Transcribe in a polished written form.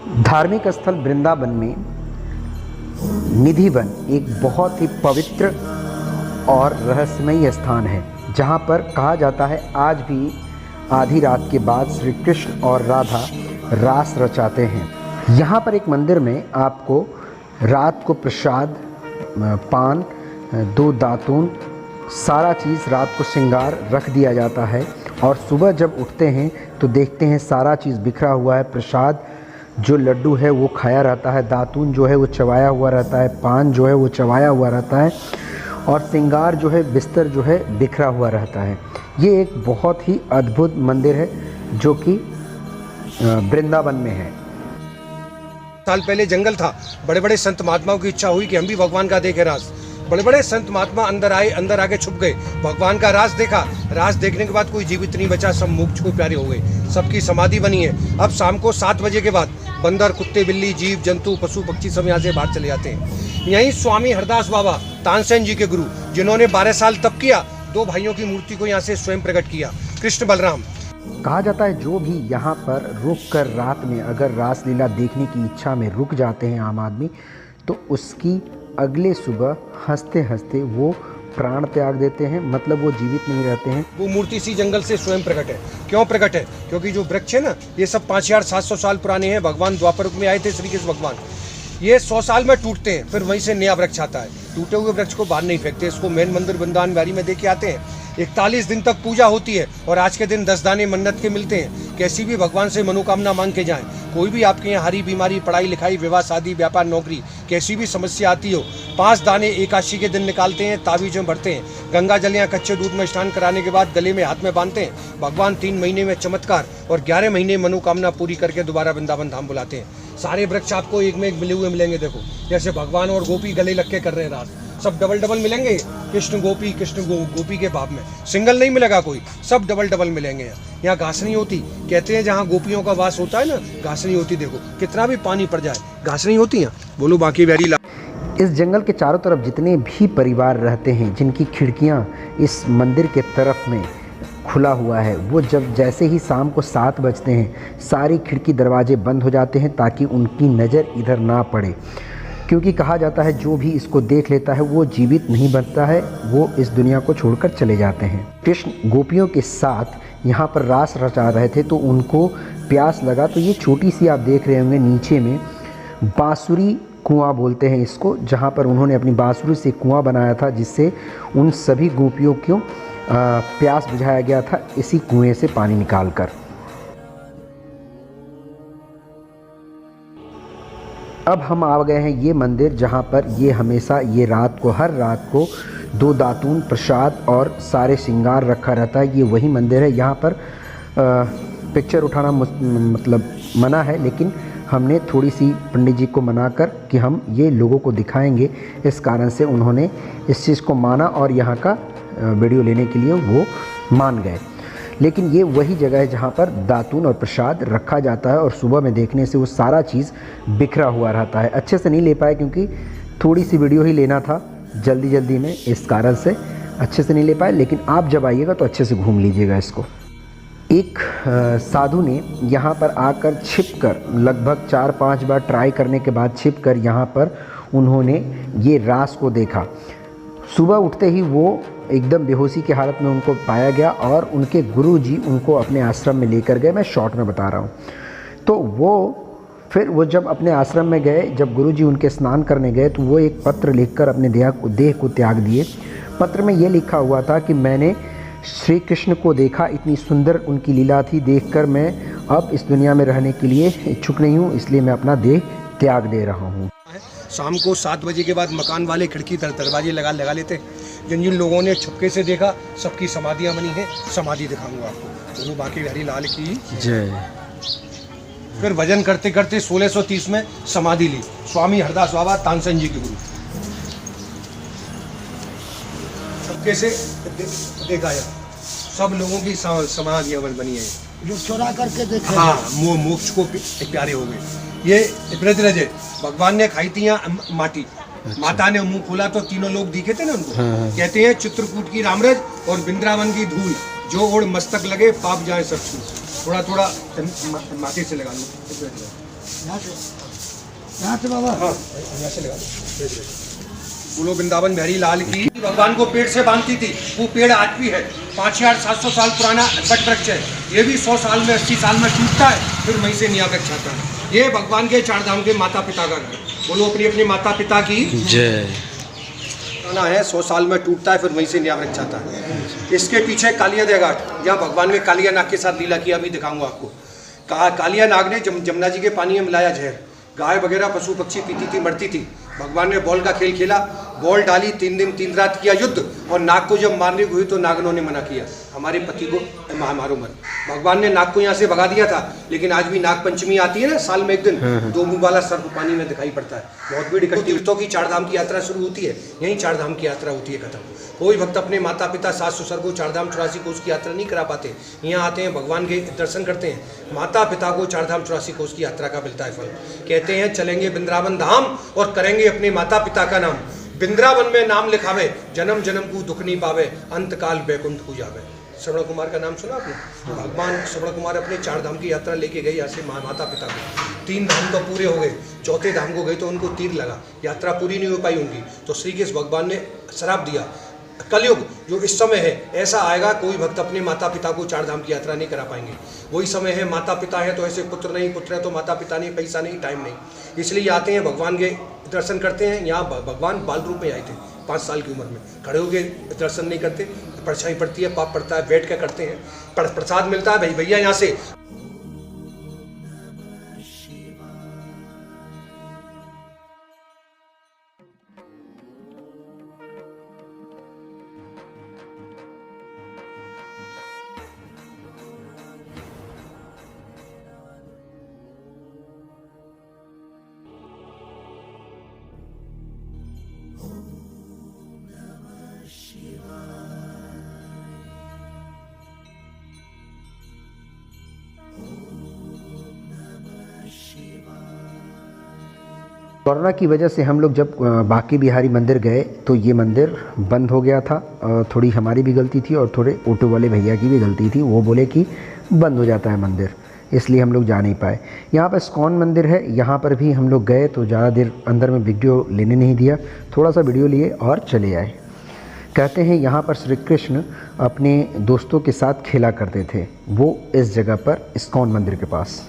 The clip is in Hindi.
धार्मिक स्थल वृंदावन में निधि वन एक बहुत ही पवित्र और रहस्यमयी स्थान है, जहाँ पर कहा जाता है आज भी आधी रात के बाद श्री कृष्ण और राधा रास रचाते हैं। यहाँ पर एक मंदिर में आपको रात को प्रसाद, पान, 2 दातून, सारा चीज़ रात को श्रृंगार रख दिया जाता है और सुबह जब उठते हैं तो देखते हैं सारा चीज़ बिखरा हुआ है। प्रसाद जो लड्डू है वो खाया रहता है, दातून जो है वो चबाया हुआ रहता है, पान जो है वो चबाया हुआ रहता है और श्रृंगार जो है, बिस्तर जो है बिखरा हुआ रहता है। ये एक बहुत ही अद्भुत मंदिर है जो कि वृंदावन में है। साल पहले जंगल था, बड़े बड़े संत महात्माओं की इच्छा हुई कि हम भी भगवान का देखें रास। बड़े बड़े संत महात्मा अंदर आए, अंदर आके छुप गए, भगवान का रास देखा। रास देखने के बाद कोई जीवित नहीं बचा, सब मोक्ष को प्यारे हो गए, सबकी समाधि बनी है। अब शाम को 7 बजे के बाद बंदर, कुत्ते, बिल्ली, जीव जंतु, पशु पक्षी सब यहाँ से बाहर चले जाते हैं। यहीं स्वामी हरदास बाबा तानसेन जी के गुरु, जिन्होंने 12 साल तप किया, 2 भाइयों की मूर्ति को यहाँ से स्वयं प्रकट किया, कृष्ण बलराम। कहा जाता है जो भी यहाँ पर रुक कर रात में अगर रासलीला देखने की इच्छा में रुक जाते हैं आम आदमी, तो उसकी अगले सुबह हंसते हंसते वो प्राण त्याग देते हैं, मतलब वो जीवित नहीं रहते हैं। वो मूर्ति इसी जंगल से स्वयं प्रकट है। क्यों प्रकट है? क्योंकि जो वृक्ष है ना, ये सब 5700 साल पुराने हैं। भगवान द्वापर युग में आए थे, श्री कृष्ण भगवान। ये 100 साल में टूटते हैं, फिर वहीं से नया वृक्ष आता है। टूटे हुए वृक्ष को बाहर नहीं फेंकते, इसको मेन मंदिर वृंदावन बिहारी में देके आते हैं। 41 दिन तक पूजा होती है और आज के दिन 10 दाने मन्नत के मिलते हैं। कैसी भी भगवान से मनोकामना मांग के जाएं। कोई भी आपके यहाँ हरी बीमारी, पढ़ाई लिखाई, विवाह शादी, व्यापार, नौकरी, कैसी भी समस्या आती हो, 5 दाने एकादशी के दिन निकालते हैं, ताबीज में भरते हैं, गंगा जल या कच्चे दूध में स्नान कराने के बाद गले में हाथ में बांधते हैं। भगवान 3 महीने में चमत्कार और 11 महीने मनोकामना पूरी करके दोबारा वृंदावन धाम बुलाते हैं। सारे वृक्ष आपको एक में एक मिले हुए मिलेंगे। देखो जैसे भगवान और गोपी गले लग के कर रहे हैं रास, सब डबल डबल मिलेंगे। कृष्ण गोपी, कृष्ण गोपी के भाव में सिंगल नहीं मिलेगा कोई, सब डबल डबल मिलेंगे। यहाँ घास नहीं होती, कहते हैं जहाँ गोपियों का वास होता है ना, घास नहीं होती। देखो कितना भी पानी पड़ जाए, घास नहीं होती है। बोलो बाकी बिहारी ला। इस जंगल के चारों तरफ जितने भी परिवार रहते हैं, जिनकी खिड़कियाँ इस मंदिर के तरफ में खुला हुआ है, वो जब जैसे ही शाम को 7 बजते हैं, सारी खिड़की दरवाजे बंद हो जाते हैं ताकि उनकी नज़र इधर ना पड़े। क्योंकि कहा जाता है जो भी इसको देख लेता है वो जीवित नहीं बनता है, वो इस दुनिया को छोड़कर चले जाते हैं। कृष्ण गोपियों के साथ यहाँ पर रास रचा रहे थे तो उनको प्यास लगा, तो ये छोटी सी आप देख रहे होंगे नीचे में बांसुरी कुआं बोलते हैं इसको, जहाँ पर उन्होंने अपनी बांसुरी से कुआं बनाया था, जिससे उन सभी गोपियों को प्यास बुझाया गया था इसी कुएं से पानी निकालकर। अब हम आ गए हैं ये मंदिर जहाँ पर ये हमेशा ये रात को, हर रात को 2 दातून, प्रसाद और सारे श्रृंगार रखा रहता है। ये वही मंदिर है। यहाँ पर पिक्चर उठाना मतलब मना है, लेकिन हमने थोड़ी सी पंडित जी को मना कर कि हम ये लोगों को दिखाएंगे, इस कारण से उन्होंने इस चीज़ को माना और यहाँ का वीडियो लेने के लिए वो मान गए। लेकिन ये वही जगह है जहाँ पर दातून और प्रसाद रखा जाता है और सुबह में देखने से वो सारा चीज़ बिखरा हुआ रहता है। अच्छे से नहीं ले पाए क्योंकि थोड़ी सी वीडियो ही लेना था जल्दी जल्दी में, इस कारण से अच्छे से नहीं ले पाए। लेकिन आप जब आइएगा तो अच्छे से घूम लीजिएगा इसको। एक साधु ने यहाँ पर आकर छिपकर लगभग 4-5 बार ट्राई करने के बाद छिपकर यहाँ पर उन्होंने ये रास को देखा। सुबह उठते ही वो एकदम बेहोशी की हालत में उनको पाया गया और उनके गुरुजी उनको अपने आश्रम में लेकर गए। मैं शॉर्ट में बता रहा हूँ। तो वो जब अपने आश्रम में गए, जब गुरुजी उनके स्नान करने गए, तो वो एक पत्र लिखकर अपने देह को त्याग दिए। पत्र में ये लिखा हुआ था कि मैंने श्री कृष्ण को देखा, इतनी सुंदर उनकी लीला थी, देखकर मैं अब इस दुनिया में रहने के लिए इच्छुक नहीं हूँ, इसलिए मैं अपना देह त्याग दे रहा हूँ। शाम को 7 बजे के बाद मकान वाले खिड़की दरवाजे लगा लेते। जिन जिन लोगों ने छुपके से देखा, सबकी समाधियाँ बनी हैं। समाधि दिखाऊंगा आपको। दोनों बाकी बिहारी लाल की जय। फिर भजन करते करते 1630 में समाधि ली स्वामी हरदास बाबा तानसेन जी के गुरु। छुपके से देखा है, सब लोगों की समाधियाँ बनी है जो चोरा करके देखे। हाँ, मोक्ष को प्यारे हो गए। ये ब्रजरज है, भगवान ने खाई थी यहाँ माटी। अच्छा। माता ने मुंह खोला तो तीनों लोग दिखे थे ना उनको। हाँ। कहते हैं चित्रकूट की रामरज और वृंदावन की धूल, जो ओढ़ मस्तक लगे पाप जाए सब छूट। थोड़ा थोड़ा माटी से लगा लो। यहाँ से बाबा हाँ यहाँ से लगा दो। बोलो वृंदावन बिहारी लाल की। भगवान को पेड़ से बांधती थी, वो पेड़ आज भी है। 5700 साल पुराना वट वृक्ष है। ये भी 100 साल में 80 साल में टूटता है, फिर वहीं से नया वृक्ष आता है। ये भगवान के 4 धाम के माता पिता का घर। बोलो अपनी अपनी माता पिता की जय। पुराना है, 100 साल में टूटता है, फिर वहीं से नया वृक्ष आता है। इसके पीछे कालिया देह घाट, जहाँ भगवान ने कालिया नाग के साथ लीला किया, अभी दिखाऊंगा आपको। कहा कालिया नाग ने जमुना जी के पानी में मिलाया जहर, गाय वगैरह पशु पक्षी पीती थी, मरती थी। भगवान ने बॉल का खेल खेला, बॉल डाली, 3 दिन 3 रात किया युद्ध, और नाग को जब मारने को हुई तो नागनों ने मना किया, हमारे पति को मारो मत। भगवान ने नाग को यहाँ से भगा दिया था, लेकिन आज भी नाग पंचमी आती है ना, साल में एक दिन, 2 मुंह वाला सर्प पानी में दिखाई पड़ता है, बहुत भीड़ इकट्ठी। तीर्थों की 4 धाम की यात्रा शुरू होती है, यहीं 4 धाम की यात्रा होती है खत्म। कोई भक्त अपने माता पिता सास ससुर को 4 धाम 84 कोस की यात्रा नहीं करा पाते, यहाँ आते हैं, भगवान के दर्शन करते हैं। माता पिता को 4 धाम 84 कोस की यात्रा का मिलता है फल। कहते हैं चलेंगे वृंदावन धाम और करेंगे अपने माता पिता का नाम। वृंदावन में नाम लिखावे, जन्म जन्म को दुख नहीं पावे, अंतकाल बैकुंठ को जावे। श्रवण कुमार का नाम सुना आपने? तो भगवान श्रवण कुमार अपने 4 धाम की यात्रा लेके गए यहाँ से माता पिता को। 3 धाम तो पूरे हो गए, 4थे धाम को गए तो उनको तीर लगा, यात्रा पूरी नहीं हो पाई उनकी। तो श्री कृष्ण भगवान ने श्राप दिया, कलयुग जो इस समय है ऐसा आएगा, कोई भक्त अपने माता पिता को 4 धाम की यात्रा नहीं करा पाएंगे। वही समय है, माता पिता है तो ऐसे पुत्र नहीं, पुत्र है तो माता पिता नहीं, पैसा नहीं, टाइम नहीं, इसलिए आते हैं भगवान के दर्शन करते हैं। यहाँ भगवान बाल रूप में आए थे, 5 साल की उम्र में। खड़े होकर दर्शन नहीं करते, परछाई पड़ती है, पाप पड़ता है, बैठ कर करते हैं। प्रसाद मिलता है भाई भैया यहाँ से। कोरोना की वजह से हम लोग जब बांके बिहारी मंदिर गए तो ये मंदिर बंद हो गया था। थोड़ी हमारी भी गलती थी और थोड़े ऑटो वाले भैया की भी गलती थी, वो बोले कि बंद हो जाता है मंदिर, इसलिए हम लोग जा नहीं पाए। यहाँ पर इस्कॉन मंदिर है, यहाँ पर भी हम लोग गए तो ज़्यादा देर अंदर में वीडियो लेने नहीं दिया, थोड़ा सा वीडियो लिए और चले आए। कहते हैं यहाँ पर श्री कृष्ण अपने दोस्तों के साथ खेला करते थे, वो इस जगह पर इस्कॉन मंदिर के पास।